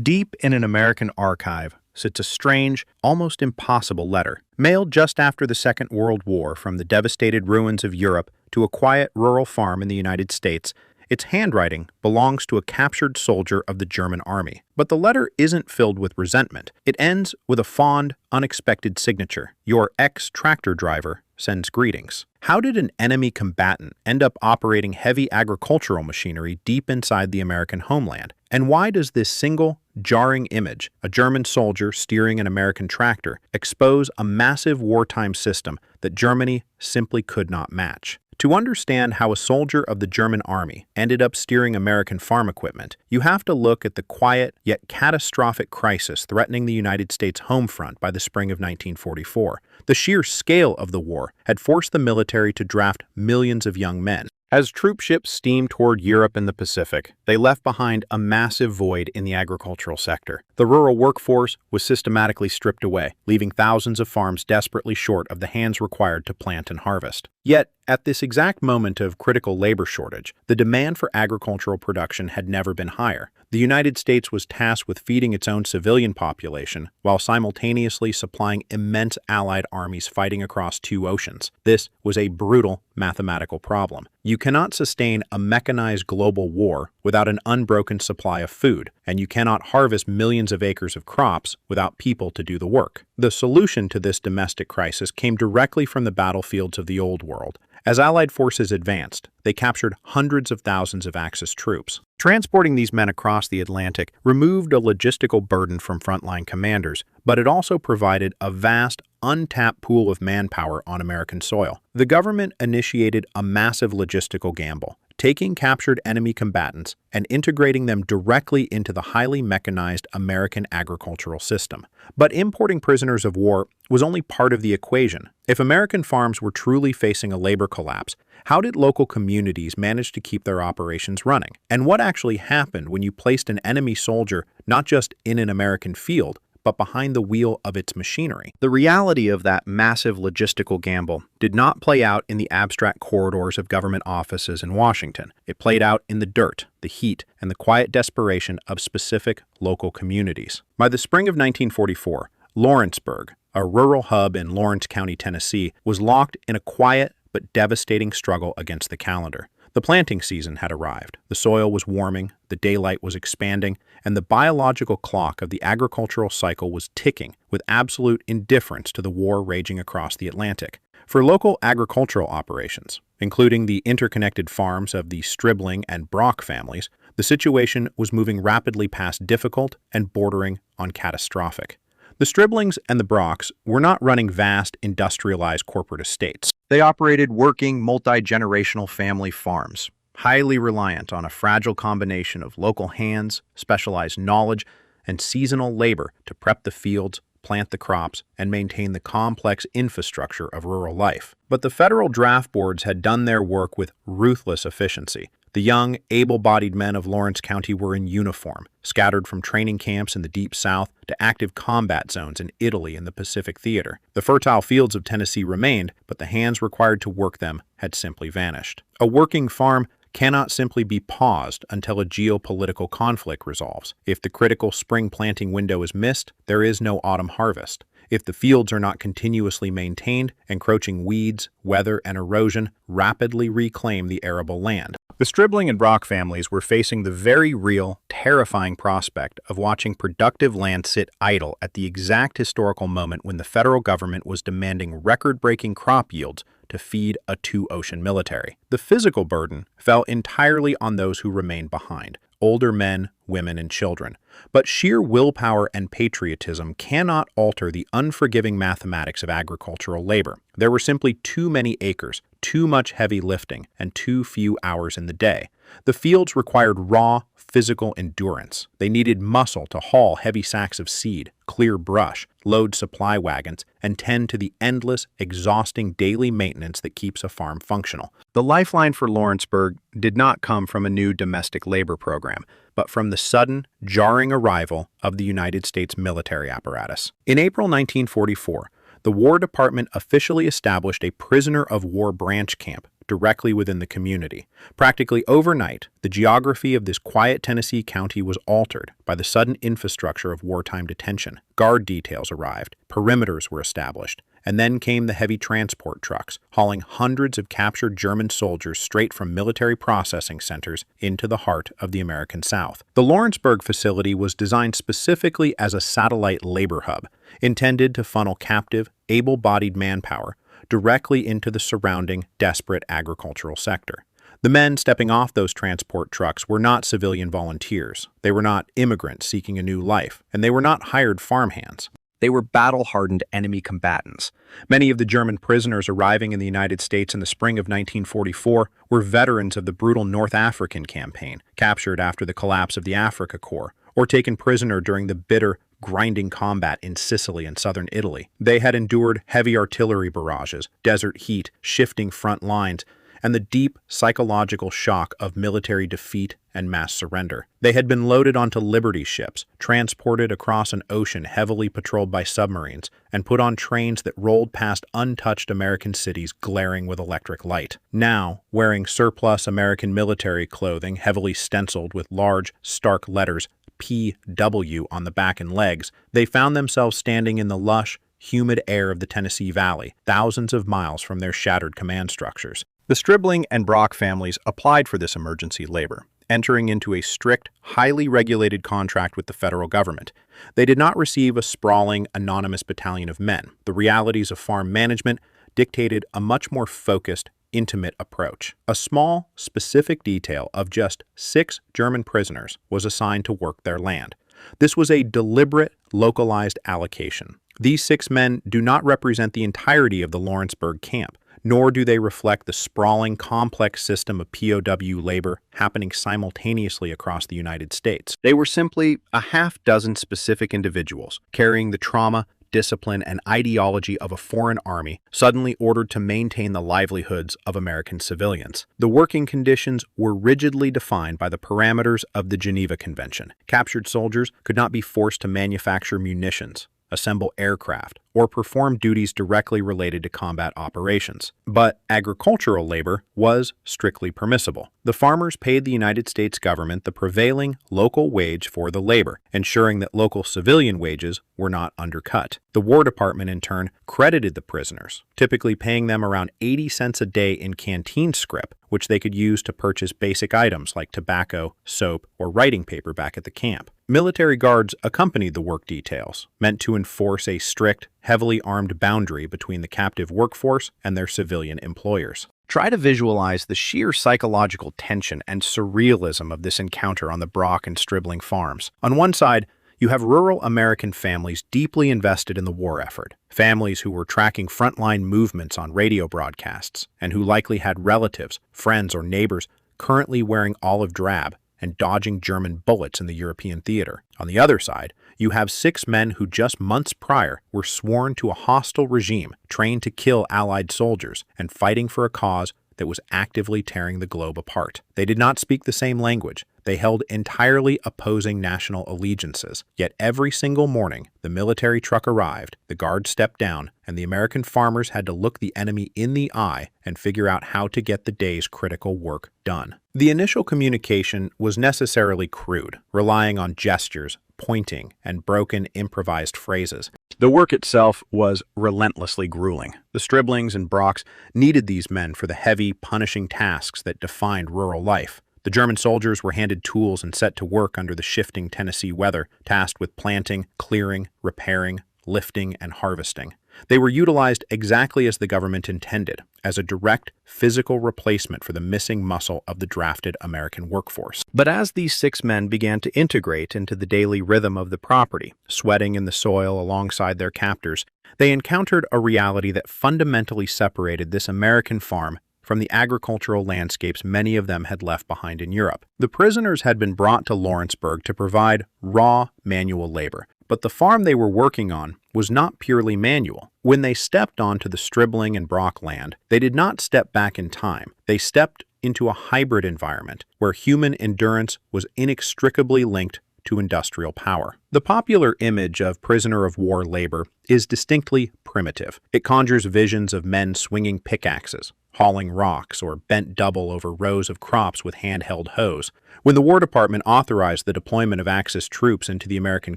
Deep in an American archive sits a strange, almost impossible letter, mailed just after the Second World War from the devastated ruins of Europe to a quiet rural farm in the United States. Its handwriting belongs to a captured soldier of the German army. But the letter isn't filled with resentment. It ends with a fond, unexpected signature. Your ex-tractor driver sends greetings. How did an enemy combatant end up operating heavy agricultural machinery deep inside the American homeland? And why does this single, jarring image, a German soldier steering an American tractor, expose a massive wartime system that Germany simply could not match? To understand how a soldier of the German army ended up steering American farm equipment, you have to look at the quiet yet catastrophic crisis threatening the United States home front by the spring of 1944. The sheer scale of the war had forced the military to draft millions of young men. As troop ships steamed toward Europe and the Pacific, they left behind a massive void in the agricultural sector. The rural workforce was systematically stripped away, leaving thousands of farms desperately short of the hands required to plant and harvest. Yet, at this exact moment of critical labor shortage, the demand for agricultural production had never been higher. The United States was tasked with feeding its own civilian population while simultaneously supplying immense Allied armies fighting across two oceans. This was a brutal mathematical problem. You cannot sustain a mechanized global war without an unbroken supply of food, and you cannot harvest millions of acres of crops without people to do the work. The solution to this domestic crisis came directly from the battlefields of the Old World. As Allied forces advanced, they captured hundreds of thousands of Axis troops. Transporting these men across the Atlantic removed a logistical burden from frontline commanders, but it also provided a vast, untapped pool of manpower on American soil. The government initiated a massive logistical gamble, taking captured enemy combatants and integrating them directly into the highly mechanized American agricultural system. But importing prisoners of war was only part of the equation. If American farms were truly facing a labor collapse, how did local communities manage to keep their operations running? And what actually happened when you placed an enemy soldier not just in an American field, but behind the wheel of its machinery? The reality of that massive logistical gamble did not play out in the abstract corridors of government offices in Washington. It played out in the dirt, the heat, and the quiet desperation of specific local communities. By the spring of 1944, Lawrenceburg, a rural hub in Lawrence County, Tennessee, was locked in a quiet but devastating struggle against the calendar. The planting season had arrived. The soil was warming, the daylight was expanding, and the biological clock of the agricultural cycle was ticking with absolute indifference to the war raging across the Atlantic. For local agricultural operations, including the interconnected farms of the Stribling and Brock families, the situation was moving rapidly past difficult and bordering on catastrophic. The Striblings and the Brocks were not running vast, industrialized corporate estates. They operated working, multi-generational family farms, highly reliant on a fragile combination of local hands, specialized knowledge, and seasonal labor to prep the fields, plant the crops, and maintain the complex infrastructure of rural life. But the federal draft boards had done their work with ruthless efficiency. The young, able-bodied men of Lawrence County were in uniform, scattered from training camps in the Deep South to active combat zones in Italy and the Pacific Theater. The fertile fields of Tennessee remained, but the hands required to work them had simply vanished. A working farm cannot simply be paused until a geopolitical conflict resolves. If the critical spring planting window is missed, there is no autumn harvest. If the fields are not continuously maintained, encroaching weeds, weather, and erosion rapidly reclaim the arable land. The Stribling and Brock families were facing the very real, terrifying prospect of watching productive land sit idle at the exact historical moment when the federal government was demanding record-breaking crop yields to feed a two-ocean military. The physical burden fell entirely on those who remained behind, older men, women, and children. But sheer willpower and patriotism cannot alter the unforgiving mathematics of agricultural labor. There were simply too many acres, too much heavy lifting, and too few hours in the day. The fields required raw, physical endurance. They needed muscle to haul heavy sacks of seed, clear brush, load supply wagons, and tend to the endless, exhausting daily maintenance that keeps a farm functional. The lifeline for Lawrenceburg did not come from a new domestic labor program, but from the sudden, jarring arrival of the United States military apparatus. In April 1944, the War Department officially established a prisoner of war branch camp directly within the community. Practically overnight, the geography of this quiet Tennessee county was altered by the sudden infrastructure of wartime detention. Guard details arrived, perimeters were established, and then came the heavy transport trucks, hauling hundreds of captured German soldiers straight from military processing centers into the heart of the American South. The Lawrenceburg facility was designed specifically as a satellite labor hub, intended to funnel captive, able-bodied manpower directly into the surrounding, desperate agricultural sector. The men stepping off those transport trucks were not civilian volunteers. They were not immigrants seeking a new life, and they were not hired farmhands. They were battle-hardened enemy combatants. Many of the German prisoners arriving in the United States in the spring of 1944 were veterans of the brutal North African campaign, captured after the collapse of the Africa Corps, or taken prisoner during the bitter, grinding combat in Sicily and southern Italy. They had endured heavy artillery barrages, desert heat, shifting front lines, and the deep psychological shock of military defeat and mass surrender. They had been loaded onto Liberty ships, transported across an ocean heavily patrolled by submarines, and put on trains that rolled past untouched American cities glaring with electric light. Now, wearing surplus American military clothing heavily stenciled with large, stark letters PW on the back and legs, they found themselves standing in the lush, humid air of the Tennessee Valley, thousands of miles from their shattered command structures. The Stribling and Brock families applied for this emergency labor, entering into a strict, highly regulated contract with the federal government. They did not receive a sprawling, anonymous battalion of men. The realities of farm management dictated a much more focused, intimate approach. A small, specific detail of just 6 German prisoners was assigned to work their land. This was a deliberate, localized allocation. These 6 men do not represent the entirety of the Lawrenceburg camp, nor do they reflect the sprawling, complex system of POW labor happening simultaneously across the United States. They were simply a half-dozen specific individuals carrying the trauma, discipline, and ideology of a foreign army suddenly ordered to maintain the livelihoods of American civilians. The working conditions were rigidly defined by the parameters of the Geneva Convention. Captured soldiers could not be forced to manufacture munitions, assemble aircraft, or perform duties directly related to combat operations. But agricultural labor was strictly permissible. The farmers paid the United States government the prevailing local wage for the labor, ensuring that local civilian wages were not undercut. The War Department, in turn, credited the prisoners, typically paying them around 80 cents a day in canteen scrip, which they could use to purchase basic items like tobacco, soap, or writing paper back at the camp. Military guards accompanied the work details, meant to enforce a strict, heavily armed boundary between the captive workforce and their civilian employers. Try to visualize the sheer psychological tension and surrealism of this encounter on the Brock and Stribling farms. On one side, you have rural American families deeply invested in the war effort, families who were tracking frontline movements on radio broadcasts, and who likely had relatives, friends, or neighbors currently wearing olive drab and dodging German bullets in the European theater. On the other side, you have 6 men who just months prior were sworn to a hostile regime trained to kill Allied soldiers and fighting for a cause that was actively tearing the globe apart. They did not speak the same language. They held entirely opposing national allegiances. Yet every single morning, the military truck arrived, the guards stepped down, and the American farmers had to look the enemy in the eye and figure out how to get the day's critical work done. The initial communication was necessarily crude, relying on gestures, pointing, and broken improvised phrases. The work itself was relentlessly grueling. The Striblings and Brocks needed these men for the heavy, punishing tasks that defined rural life. The German soldiers were handed tools and set to work under the shifting Tennessee weather, tasked with planting, clearing, repairing, lifting, and harvesting. They were utilized exactly as the government intended, as a direct physical replacement for the missing muscle of the drafted American workforce. But as these 6 men began to integrate into the daily rhythm of the property, sweating in the soil alongside their captors, they encountered a reality that fundamentally separated this American farm from the agricultural landscapes many of them had left behind in Europe. The prisoners had been brought to Lawrenceburg to provide raw manual labor, but the farm they were working on was not purely manual. When they stepped onto the Stribling and Brock land, they did not step back in time. They stepped into a hybrid environment where human endurance was inextricably linked to industrial power. The popular image of prisoner of war labor is distinctly primitive. It conjures visions of men swinging pickaxes, hauling rocks, or bent double over rows of crops with handheld hoes. When the War Department authorized the deployment of Axis troops into the American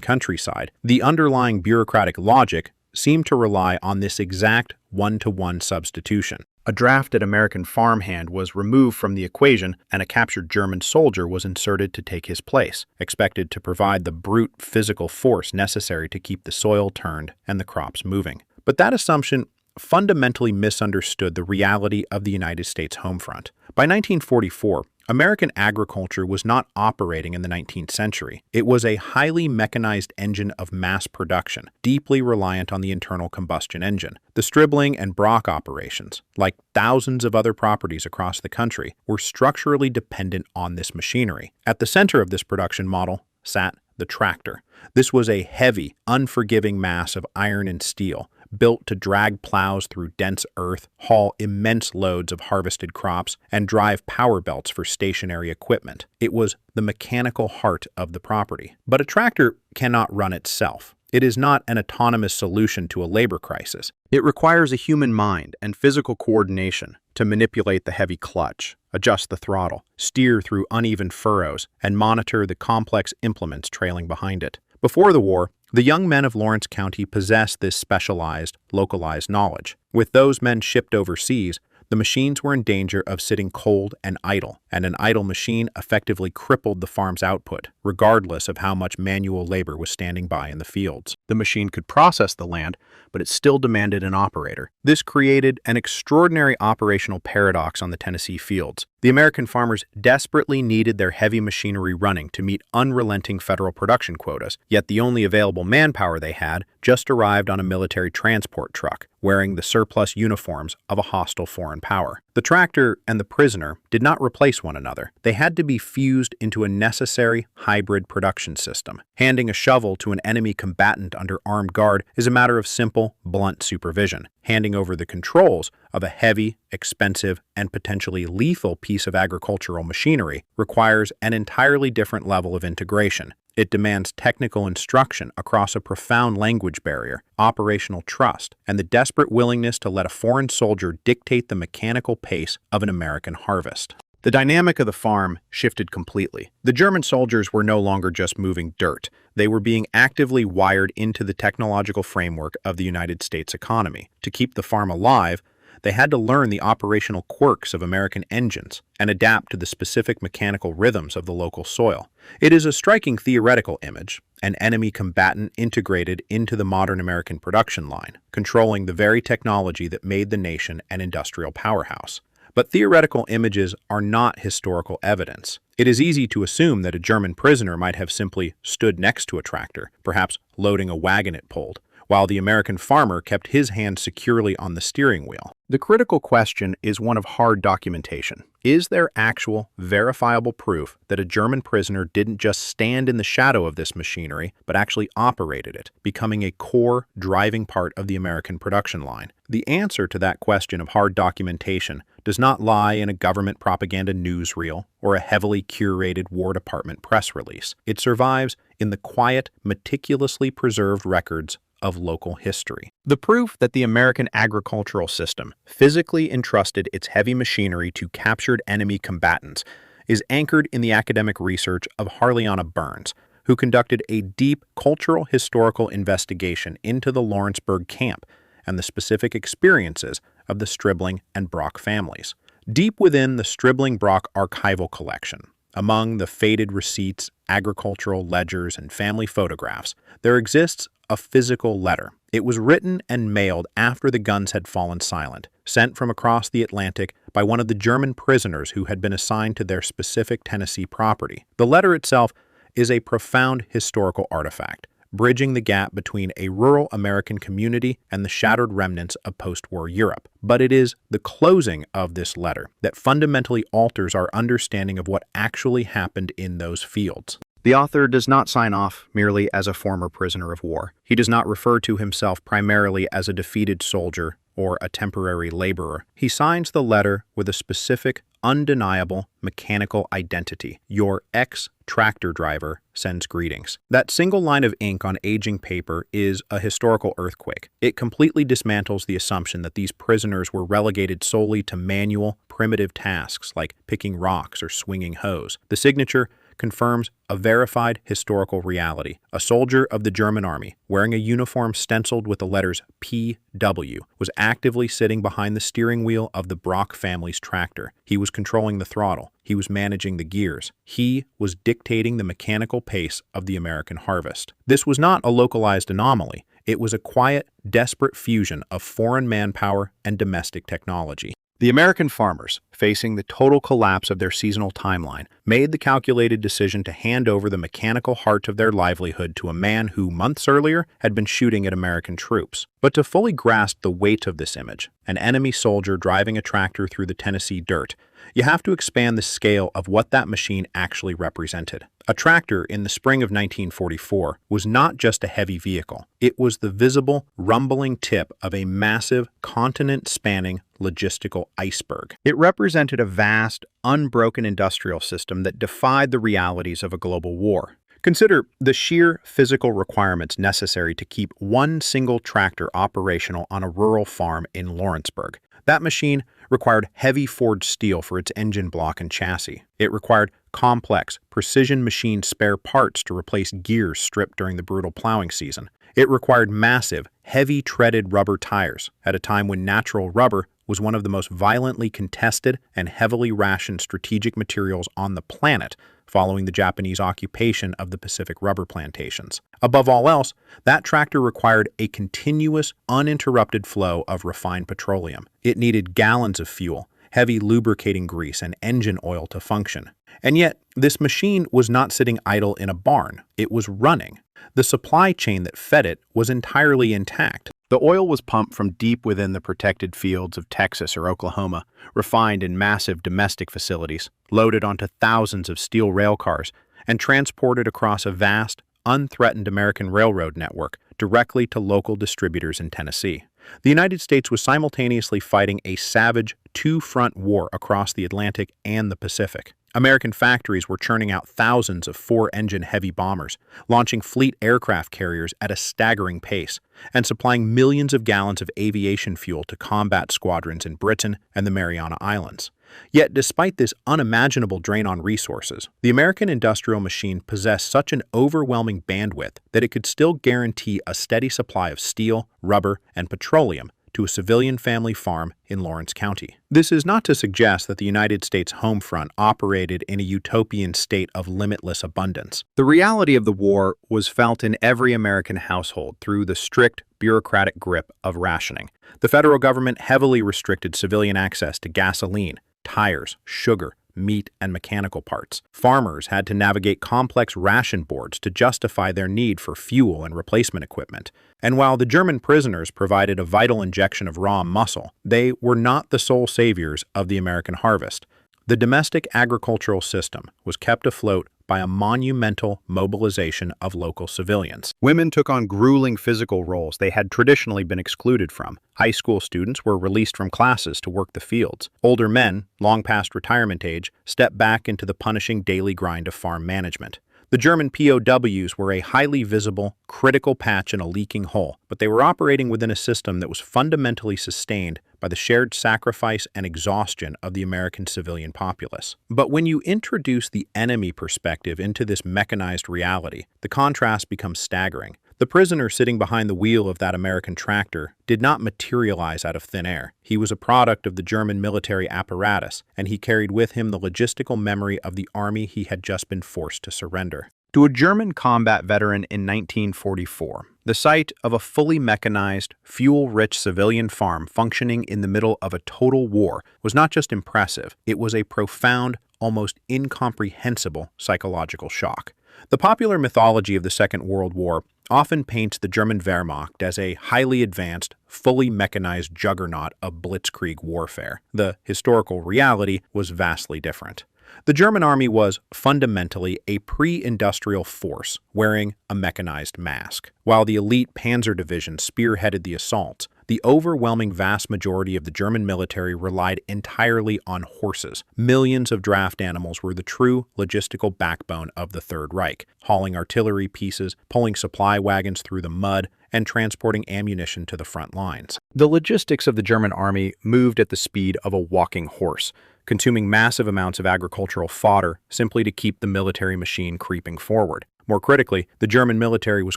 countryside, the underlying bureaucratic logic seemed to rely on this exact one-to-one substitution. A drafted American farmhand was removed from the equation, and a captured German soldier was inserted to take his place, expected to provide the brute physical force necessary to keep the soil turned and the crops moving. But that assumption fundamentally misunderstood the reality of the United States home front. By 1944, American agriculture was not operating in the 19th century. It was a highly mechanized engine of mass production, deeply reliant on the internal combustion engine. The Stribling-Brock operations, like thousands of other properties across the country, were structurally dependent on this machinery. At the center of this production model sat the tractor. This was a heavy, unforgiving mass of iron and steel, built to drag plows through dense earth, haul immense loads of harvested crops, and drive power belts for stationary equipment. It was the mechanical heart of the property. But a tractor cannot run itself. It is not an autonomous solution to a labor crisis. It requires a human mind and physical coordination to manipulate the heavy clutch, adjust the throttle, steer through uneven furrows, and monitor the complex implements trailing behind it. Before the war, the young men of Lawrence County possessed this specialized, localized knowledge. With those men shipped overseas, the machines were in danger of sitting cold and idle, and an idle machine effectively crippled the farm's output, regardless of how much manual labor was standing by in the fields. The machine could process the land, but it still demanded an operator. This created an extraordinary operational paradox on the Tennessee fields. The American farmers desperately needed their heavy machinery running to meet unrelenting federal production quotas, yet the only available manpower they had just arrived on a military transport truck, wearing the surplus uniforms of a hostile foreign power. The tractor and the prisoner did not replace one another. They had to be fused into a necessary hybrid production system. Handing a shovel to an enemy combatant under armed guard is a matter of simple, blunt supervision. Handing over the controls of a heavy, expensive, and potentially lethal piece of agricultural machinery requires an entirely different level of integration. It demands technical instruction across a profound language barrier, operational trust, and the desperate willingness to let a foreign soldier dictate the mechanical pace of an American harvest. The dynamic of the farm shifted completely. The German soldiers were no longer just moving dirt. They were being actively wired into the technological framework of the United States economy. To keep the farm alive, they had to learn the operational quirks of American engines and adapt to the specific mechanical rhythms of the local soil. It is a striking theoretical image, an enemy combatant integrated into the modern American production line, controlling the very technology that made the nation an industrial powerhouse. But theoretical images are not historical evidence. It is easy to assume that a German prisoner might have simply stood next to a tractor, perhaps loading a wagon it pulled, while the American farmer kept his hand securely on the steering wheel. The critical question is one of hard documentation. Is there actual, verifiable proof that a German prisoner didn't just stand in the shadow of this machinery, but actually operated it, becoming a core, driving part of the American production line? The answer to that question of hard documentation does not lie in a government propaganda newsreel or a heavily curated War Department press release. It survives in the quiet, meticulously preserved records of local history. The proof that the American agricultural system physically entrusted its heavy machinery to captured enemy combatants is anchored in the academic research of Harliana Burns, who conducted a deep cultural historical investigation into the Lawrenceburg camp and the specific experiences of the Stribling and Brock families. Deep within the Stribling-Brock archival collection, among the faded receipts, agricultural ledgers, and family photographs, there exists a physical letter. It was written and mailed after the guns had fallen silent, sent from across the Atlantic by one of the German prisoners who had been assigned to their specific Tennessee property. The letter itself is a profound historical artifact, bridging the gap between a rural American community and the shattered remnants of post-war Europe. But it is the closing of this letter that fundamentally alters our understanding of what actually happened in those fields. The author does not sign off merely as a former prisoner of war. He does not refer to himself primarily as a defeated soldier or a temporary laborer. He signs the letter with a specific, undeniable mechanical identity. Your ex-tractor driver sends greetings. That single line of ink on aging paper is a historical earthquake. It completely dismantles the assumption that these prisoners were relegated solely to manual, primitive tasks like picking rocks or swinging hose. The signature confirms a verified historical reality. A soldier of the German army, wearing a uniform stenciled with the letters PW, was actively sitting behind the steering wheel of the Brock family's tractor. He was controlling the throttle. He was managing the gears. He was dictating the mechanical pace of the American harvest. This was not a localized anomaly. It was a quiet, desperate fusion of foreign manpower and domestic technology. The American farmers, facing the total collapse of their seasonal timeline, made the calculated decision to hand over the mechanical heart of their livelihood to a man who, months earlier, had been shooting at American troops. But to fully grasp the weight of this image, an enemy soldier driving a tractor through the Tennessee dirt, you have to expand the scale of what that machine actually represented. A tractor in the spring of 1944 was not just a heavy vehicle. It was the visible, rumbling tip of a massive, continent-spanning logistical iceberg. It represented a vast, unbroken industrial system that defied the realities of a global war. Consider the sheer physical requirements necessary to keep one single tractor operational on a rural farm in Lawrenceburg. That machine required heavy forged steel for its engine block and chassis. It required complex, precision-machined spare parts to replace gears stripped during the brutal plowing season. It required massive, heavy-treaded rubber tires at a time when natural rubber was one of the most violently contested and heavily rationed strategic materials on the planet following the Japanese occupation of the Pacific rubber plantations. Above all else, that tractor required a continuous, uninterrupted flow of refined petroleum. It needed gallons of fuel, heavy lubricating grease, and engine oil to function. And yet, this machine was not sitting idle in a barn. It was running. The supply chain that fed it was entirely intact. The oil was pumped from deep within the protected fields of Texas or Oklahoma, refined in massive domestic facilities, loaded onto thousands of steel rail cars, and transported across a vast, unthreatened American railroad network directly to local distributors in Tennessee. The United States was simultaneously fighting a savage two-front war across the Atlantic and the Pacific. American factories were churning out thousands of four-engine heavy bombers, launching fleet aircraft carriers at a staggering pace, and supplying millions of gallons of aviation fuel to combat squadrons in Britain and the Mariana Islands. Yet, despite this unimaginable drain on resources, the American industrial machine possessed such an overwhelming bandwidth that it could still guarantee a steady supply of steel, rubber, and petroleum to a civilian family farm in Lawrence County. This is not to suggest that the United States home front operated in a utopian state of limitless abundance. The reality of the war was felt in every American household through the strict bureaucratic grip of rationing. The federal government heavily restricted civilian access to gasoline, tires, sugar, meat, and mechanical parts. Farmers had to navigate complex ration boards to justify their need for fuel and replacement equipment. And while the German prisoners provided a vital injection of raw muscle, they were not the sole saviors of the American harvest. The domestic agricultural system was kept afloat by a monumental mobilization of local civilians. Women took on grueling physical roles they had traditionally been excluded from. High school students were released from classes to work the fields. Older men, long past retirement age, stepped back into the punishing daily grind of farm management. The German POWs were a highly visible, critical patch in a leaking hull, but they were operating within a system that was fundamentally sustained by the shared sacrifice and exhaustion of the American civilian populace. But when you introduce the enemy perspective into this mechanized reality, the contrast becomes staggering. The prisoner sitting behind the wheel of that American tractor did not materialize out of thin air. He was a product of the German military apparatus, and he carried with him the logistical memory of the army he had just been forced to surrender. To a German combat veteran in 1944, the sight of a fully mechanized, fuel-rich civilian farm functioning in the middle of a total war was not just impressive, it was a profound, almost incomprehensible psychological shock. The popular mythology of the Second World War often paints the German Wehrmacht as a highly advanced, fully mechanized juggernaut of blitzkrieg warfare. The historical reality was vastly different. The German army was fundamentally a pre-industrial force wearing a mechanized mask. While the elite Panzer Division spearheaded the assaults, the the overwhelming vast majority of the German military relied entirely on horses. Millions of draft animals were the true logistical backbone of the Third Reich, hauling artillery pieces, pulling supply wagons through the mud, and transporting ammunition to the front lines. The logistics of the German army moved at the speed of a walking horse, consuming massive amounts of agricultural fodder simply to keep the military machine creeping forward. More critically, the German military was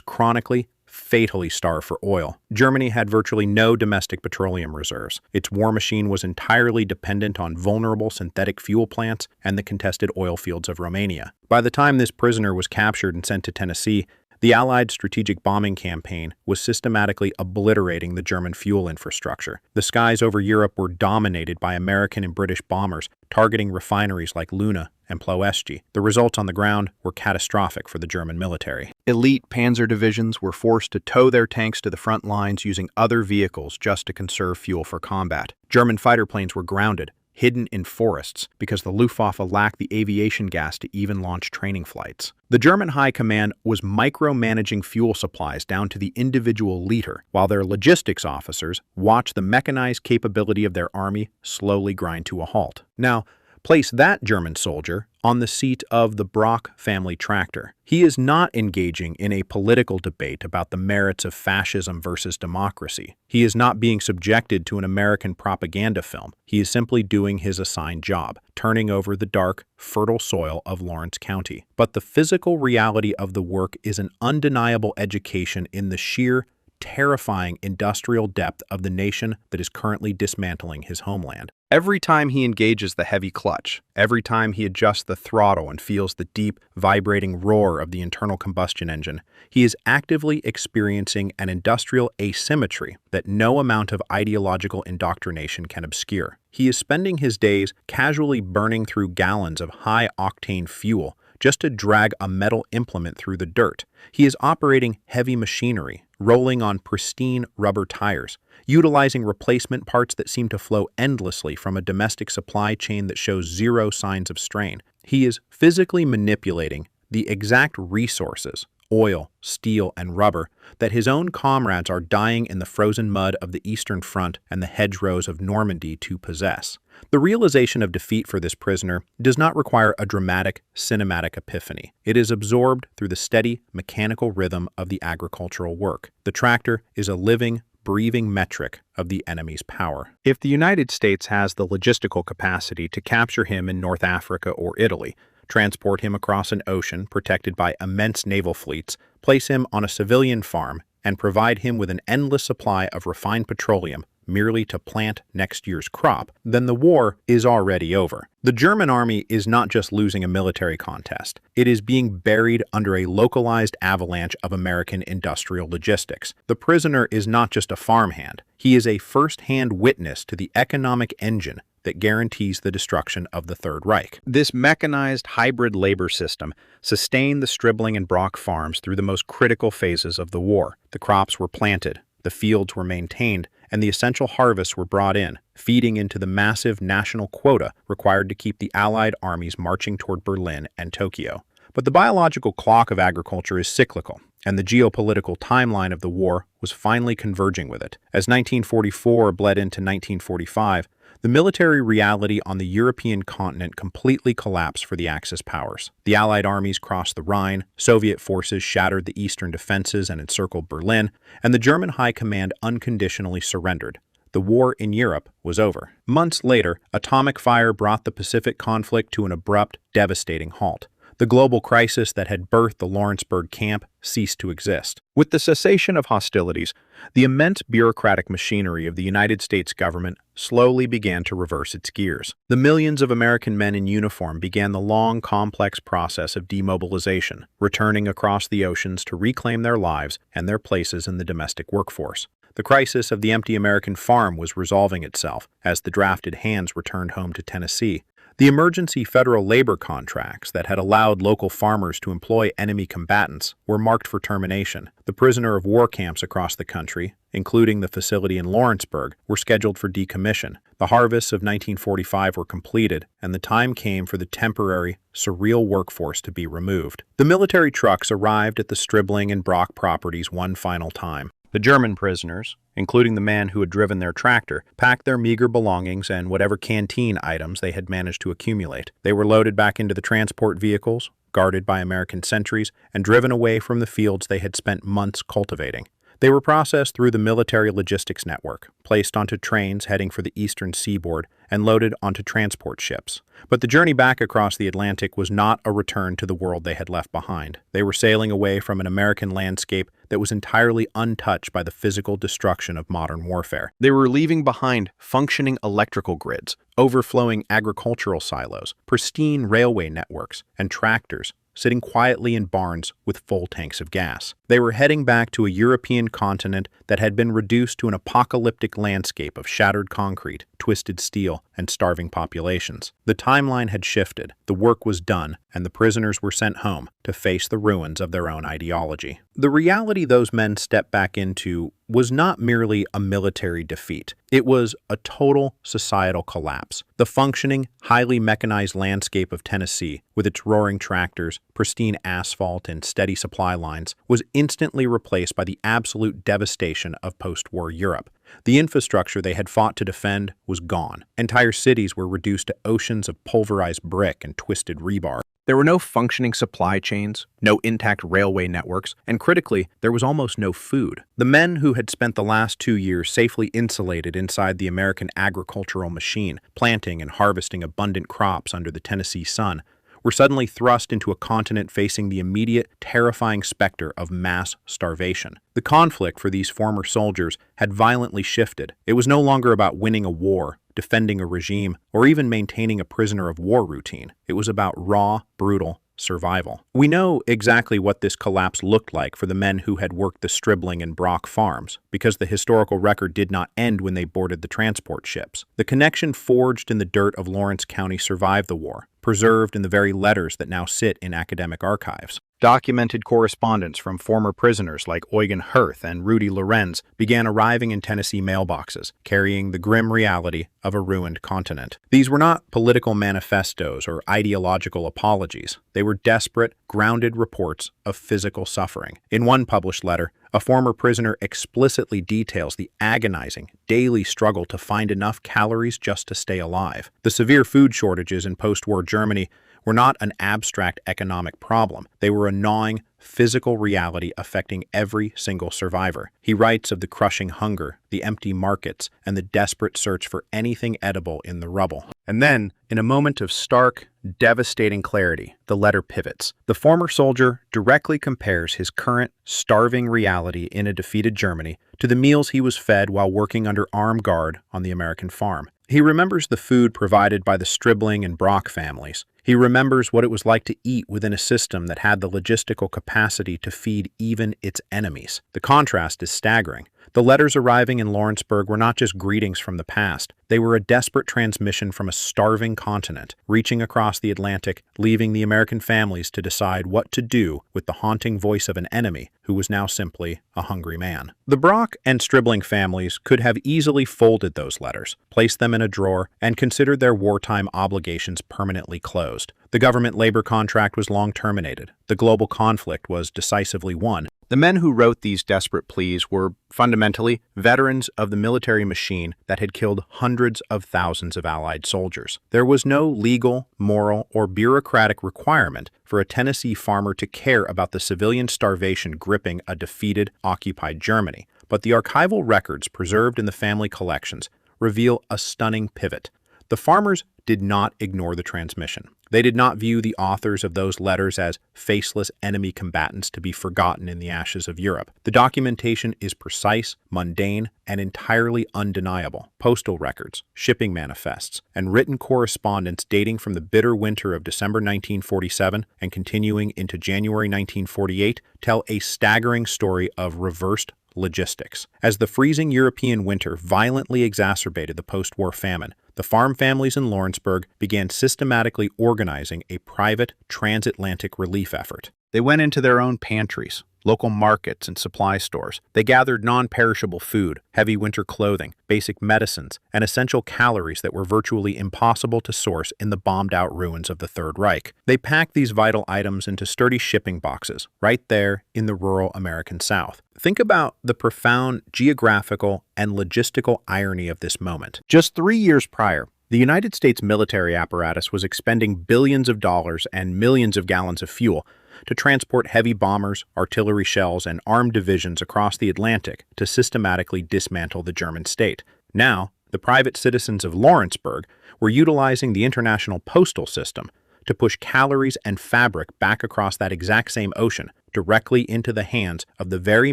chronically, fatally starved for oil. Germany had virtually no domestic petroleum reserves. Its war machine was entirely dependent on vulnerable synthetic fuel plants and the contested oil fields of Romania. By the time this prisoner was captured and sent to Tennessee, the Allied strategic bombing campaign was systematically obliterating the German fuel infrastructure. The skies over Europe were dominated by American and British bombers, targeting refineries like Luna and Ploiești. The results on the ground were catastrophic for the German military. Elite panzer divisions were forced to tow their tanks to the front lines using other vehicles just to conserve fuel for combat. German fighter planes were grounded, hidden in forests, because the Luftwaffe lacked the aviation gas to even launch training flights. The German High Command was micromanaging fuel supplies down to the individual liter, while their logistics officers watched the mechanized capability of their army slowly grind to a halt. Now, place that German soldier on the seat of the Brock family tractor. He is not engaging in a political debate about the merits of fascism versus democracy. He is not being subjected to an American propaganda film. He is simply doing his assigned job, turning over the dark, fertile soil of Lawrence County. But the physical reality of the work is an undeniable education in the sheer, terrifying industrial depth of the nation that is currently dismantling his homeland. Every time he engages the heavy clutch, every time he adjusts the throttle and feels the deep, vibrating roar of the internal combustion engine, he is actively experiencing an industrial asymmetry that no amount of ideological indoctrination can obscure. He is spending his days casually burning through gallons of high-octane fuel just to drag a metal implement through the dirt. He is operating heavy machinery, rolling on pristine rubber tires, utilizing replacement parts that seem to flow endlessly from a domestic supply chain that shows zero signs of strain. He is physically manipulating the exact resources, oil, steel, and rubber, that his own comrades are dying in the frozen mud of the Eastern Front and the hedgerows of Normandy to possess. The realization of defeat for this prisoner does not require a dramatic, cinematic epiphany. It is absorbed through the steady, mechanical rhythm of the agricultural work. The tractor is a living, breathing metric of the enemy's power. If the United States has the logistical capacity to capture him in North Africa or Italy, transport him across an ocean protected by immense naval fleets, place him on a civilian farm, and provide him with an endless supply of refined petroleum merely to plant next year's crop, then the war is already over. The German army is not just losing a military contest. It is being buried under a localized avalanche of American industrial logistics. The prisoner is not just a farmhand. He is a first-hand witness to the economic engine that guarantees the destruction of the Third Reich. This mechanized hybrid labor system sustained the Stribling-Brock farms through the most critical phases of the war. The crops were planted, the fields were maintained, and the essential harvests were brought in, feeding into the massive national quota required to keep the Allied armies marching toward Berlin and Tokyo. But the biological clock of agriculture is cyclical, and the geopolitical timeline of the war was finally converging with it. As 1944 bled into 1945, the military reality on the European continent completely collapsed for the Axis powers. The Allied armies crossed the Rhine, Soviet forces shattered the eastern defenses and encircled Berlin, and the German High Command unconditionally surrendered. The war in Europe was over. Months later, atomic fire brought the Pacific conflict to an abrupt, devastating halt. The global crisis that had birthed the Lawrenceburg camp ceased to exist. With the cessation of hostilities, the immense bureaucratic machinery of the United States government slowly began to reverse its gears. The millions of American men in uniform began the long, complex process of demobilization, returning across the oceans to reclaim their lives and their places in the domestic workforce. The crisis of the empty American farm was resolving itself as the drafted hands returned home to Tennessee. The emergency federal labor contracts that had allowed local farmers to employ enemy combatants were marked for termination. The prisoner of war camps across the country, including the facility in Lawrenceburg, were scheduled for decommission. The harvests of 1945 were completed, and the time came for the temporary, surreal workforce to be removed. The military trucks arrived at the Stribling-Brock properties one final time. The German prisoners, including the man who had driven their tractor, packed their meager belongings and whatever canteen items they had managed to accumulate. They were loaded back into the transport vehicles, guarded by American sentries, and driven away from the fields they had spent months cultivating. They were processed through the military logistics network, placed onto trains heading for the eastern seaboard, and loaded onto transport ships. But the journey back across the Atlantic was not a return to the world they had left behind. They were sailing away from an American landscape that was entirely untouched by the physical destruction of modern warfare. They were leaving behind functioning electrical grids, overflowing agricultural silos, pristine railway networks, and tractors sitting quietly in barns with full tanks of gas. They were heading back to a European continent that had been reduced to an apocalyptic landscape of shattered concrete, twisted steel, and starving populations. The timeline had shifted, the work was done, and the prisoners were sent home to face the ruins of their own ideology. The reality those men stepped back into was not merely a military defeat. It was a total societal collapse. The functioning, highly mechanized landscape of Tennessee, with its roaring tractors, pristine asphalt, and steady supply lines, was instantly replaced by the absolute devastation of post-war Europe. The infrastructure they had fought to defend was gone. Entire cities were reduced to oceans of pulverized brick and twisted rebar. There were no functioning supply chains, no intact railway networks, and critically, there was almost no food. The men who had spent the last 2 years safely insulated inside the American agricultural machine, planting and harvesting abundant crops under the Tennessee sun, were suddenly thrust into a continent facing the immediate, terrifying specter of mass starvation. The conflict for these former soldiers had violently shifted. It was no longer about winning a war, defending a regime, or even maintaining a prisoner of war routine. It was about raw, brutal survival. We know exactly what this collapse looked like for the men who had worked the Stribling-Brock farms, because the historical record did not end when they boarded the transport ships. The connection forged in the dirt of Lawrence County survived the war, preserved in the very letters that now sit in academic archives. Documented correspondence from former prisoners like Eugen Hirth and Rudy Lorenz began arriving in Tennessee mailboxes, carrying the grim reality of a ruined continent. These were not political manifestos or ideological apologies. They were desperate, grounded reports of physical suffering. In one published letter, a former prisoner explicitly details the agonizing, daily struggle to find enough calories just to stay alive. The severe food shortages in post-war Germany were not an abstract economic problem. They were a gnawing, physical reality affecting every single survivor. He writes of the crushing hunger, the empty markets, and the desperate search for anything edible in the rubble. And then, in a moment of stark, devastating clarity, the letter pivots. The former soldier directly compares his current, starving reality in a defeated Germany to the meals he was fed while working under armed guard on the American farm. He remembers the food provided by the Stribling-Brock families. He remembers what it was like to eat within a system that had the logistical capacity to feed even its enemies. The contrast is staggering. The letters arriving in Lawrenceburg were not just greetings from the past. They were a desperate transmission from a starving continent, reaching across the Atlantic, leaving the American families to decide what to do with the haunting voice of an enemy who was now simply a hungry man. The Brock and Stribling families could have easily folded those letters, placed them in a drawer, and considered their wartime obligations permanently closed. The government labor contract was long terminated. The global conflict was decisively won. The men who wrote these desperate pleas were, fundamentally, veterans of the military machine that had killed hundreds of thousands of Allied soldiers. There was no legal, moral, or bureaucratic requirement for a Tennessee farmer to care about the civilian starvation gripping a defeated, occupied Germany. But the archival records preserved in the family collections reveal a stunning pivot. The farmers did not ignore the transmission. They did not view the authors of those letters as faceless enemy combatants to be forgotten in the ashes of Europe. The documentation is precise, mundane, and entirely undeniable. Postal records, shipping manifests, and written correspondence dating from the bitter winter of December 1947 and continuing into January 1948 tell a staggering story of reversed logistics. As the freezing European winter violently exacerbated the post-war famine, the farm families in Lawrenceburg began systematically organizing a private transatlantic relief effort. They went into their own pantries, local markets and supply stores. They gathered non-perishable food, heavy winter clothing, basic medicines, and essential calories that were virtually impossible to source in the bombed-out ruins of the Third Reich. They packed these vital items into sturdy shipping boxes, right there in the rural American South. Think about the profound geographical and logistical irony of this moment. Just 3 years prior, the United States military apparatus was expending billions of dollars and millions of gallons of fuel to transport heavy bombers, artillery shells, and armed divisions across the Atlantic to systematically dismantle the German state. Now, the private citizens of Lawrenceburg were utilizing the international postal system to push calories and fabric back across that exact same ocean directly into the hands of the very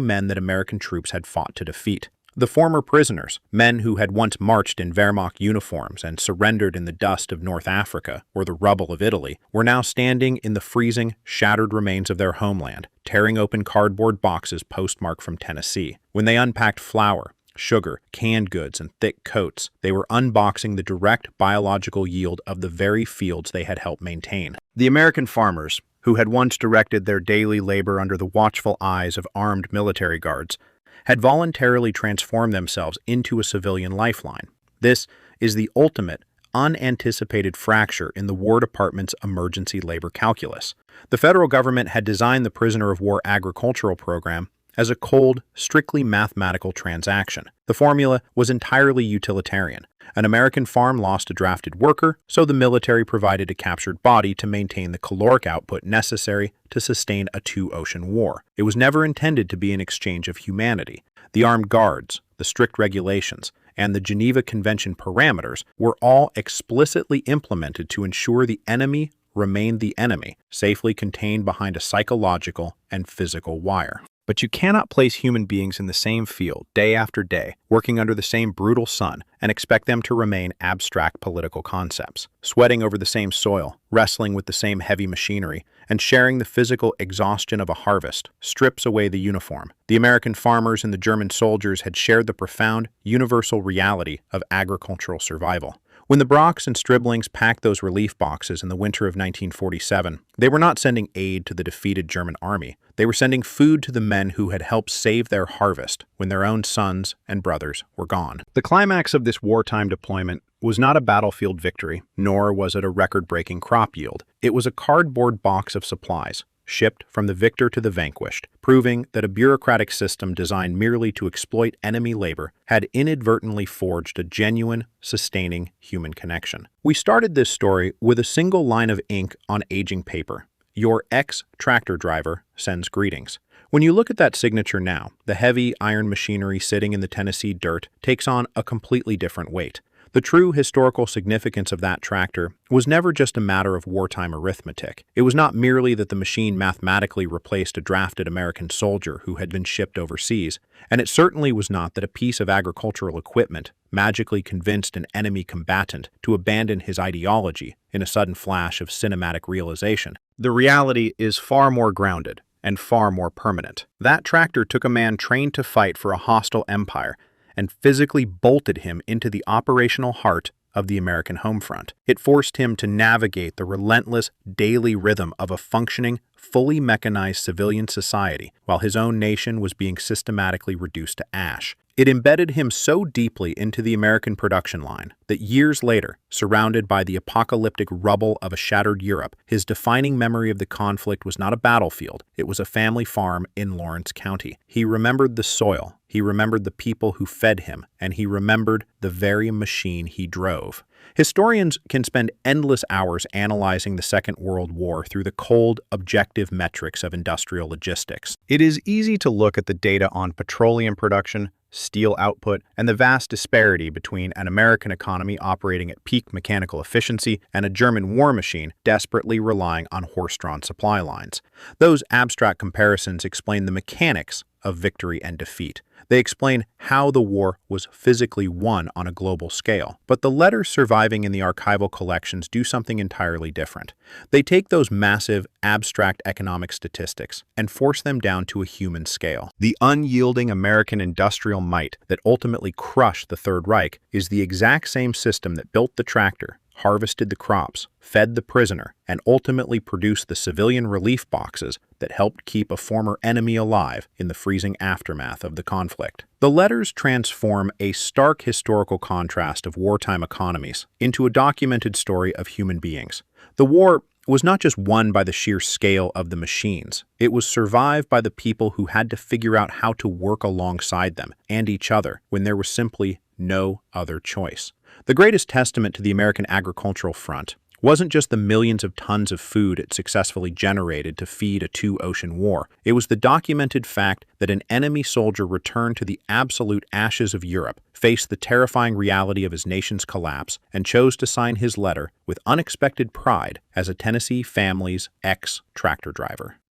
men that American troops had fought to defeat. The former prisoners, men who had once marched in Wehrmacht uniforms and surrendered in the dust of North Africa or the rubble of Italy, were now standing in the freezing, shattered remains of their homeland, tearing open cardboard boxes postmarked from Tennessee. When they unpacked flour, sugar, canned goods, and thick coats, they were unboxing the direct biological yield of the very fields they had helped maintain. The American farmers, who had once directed their daily labor under the watchful eyes of armed military guards, had voluntarily transformed themselves into a civilian lifeline. This is the ultimate, unanticipated fracture in the War Department's emergency labor calculus. The federal government had designed the prisoner of war agricultural program as a cold, strictly mathematical transaction. The formula was entirely utilitarian. An American farm lost a drafted worker, so the military provided a captured body to maintain the caloric output necessary to sustain a two-ocean war. It was never intended to be an exchange of humanity. The armed guards, the strict regulations, and the Geneva Convention parameters were all explicitly implemented to ensure the enemy remained the enemy, safely contained behind a psychological and physical wire. But you cannot place human beings in the same field day after day, working under the same brutal sun, and expect them to remain abstract political concepts. Sweating over the same soil, wrestling with the same heavy machinery, and sharing the physical exhaustion of a harvest strips away the uniform. The American farmers and the German soldiers had shared the profound, universal reality of agricultural survival. When the Brocks and Striblings packed those relief boxes in the winter of 1947, they were not sending aid to the defeated German army. They were sending food to the men who had helped save their harvest when their own sons and brothers were gone. The climax of this wartime deployment was not a battlefield victory, nor was it a record-breaking crop yield. It was a cardboard box of supplies, shipped from the victor to the vanquished, proving that a bureaucratic system designed merely to exploit enemy labor had inadvertently forged a genuine, sustaining human connection. We started this story with a single line of ink on aging paper. Your ex-tractor driver sends greetings. When you look at that signature now, the heavy iron machinery sitting in the Tennessee dirt takes on a completely different weight. The true historical significance of that tractor was never just a matter of wartime arithmetic. It was not merely that the machine mathematically replaced a drafted American soldier who had been shipped overseas, and it certainly was not that a piece of agricultural equipment magically convinced an enemy combatant to abandon his ideology in a sudden flash of cinematic realization. The reality is far more grounded and far more permanent. That tractor took a man trained to fight for a hostile empire and physically bolted him into the operational heart of the American home front. It forced him to navigate the relentless daily rhythm of a functioning, fully mechanized civilian society while his own nation was being systematically reduced to ash. It embedded him so deeply into the American production line that years later, surrounded by the apocalyptic rubble of a shattered Europe, his defining memory of the conflict was not a battlefield, it was a family farm in Lawrence County. He remembered the soil, he remembered the people who fed him, and he remembered the very machine he drove. Historians can spend endless hours analyzing the Second World War through the cold, objective metrics of industrial logistics. It is easy to look at the data on petroleum production, steel output, and the vast disparity between an American economy operating at peak mechanical efficiency and a German war machine desperately relying on horse-drawn supply lines. Those abstract comparisons explain the mechanics of victory and defeat. They explain how the war was physically won on a global scale. But the letters surviving in the archival collections do something entirely different. They take those massive, abstract economic statistics and force them down to a human scale. The unyielding American industrial might that ultimately crushed the Third Reich is the exact same system that built the tractor, harvested the crops, fed the prisoner, and ultimately produced the civilian relief boxes that helped keep a former enemy alive in the freezing aftermath of the conflict. The letters transform a stark historical contrast of wartime economies into a documented story of human beings. The war was not just won by the sheer scale of the machines. It was survived by the people who had to figure out how to work alongside them and each other when there was simply no other choice. The greatest testament to the American agricultural front wasn't just the millions of tons of food it successfully generated to feed a two-ocean war. It was the documented fact that an enemy soldier returned to the absolute ashes of Europe, faced the terrifying reality of his nation's collapse, and chose to sign his letter with unexpected pride as a Tennessee family's ex-tractor driver.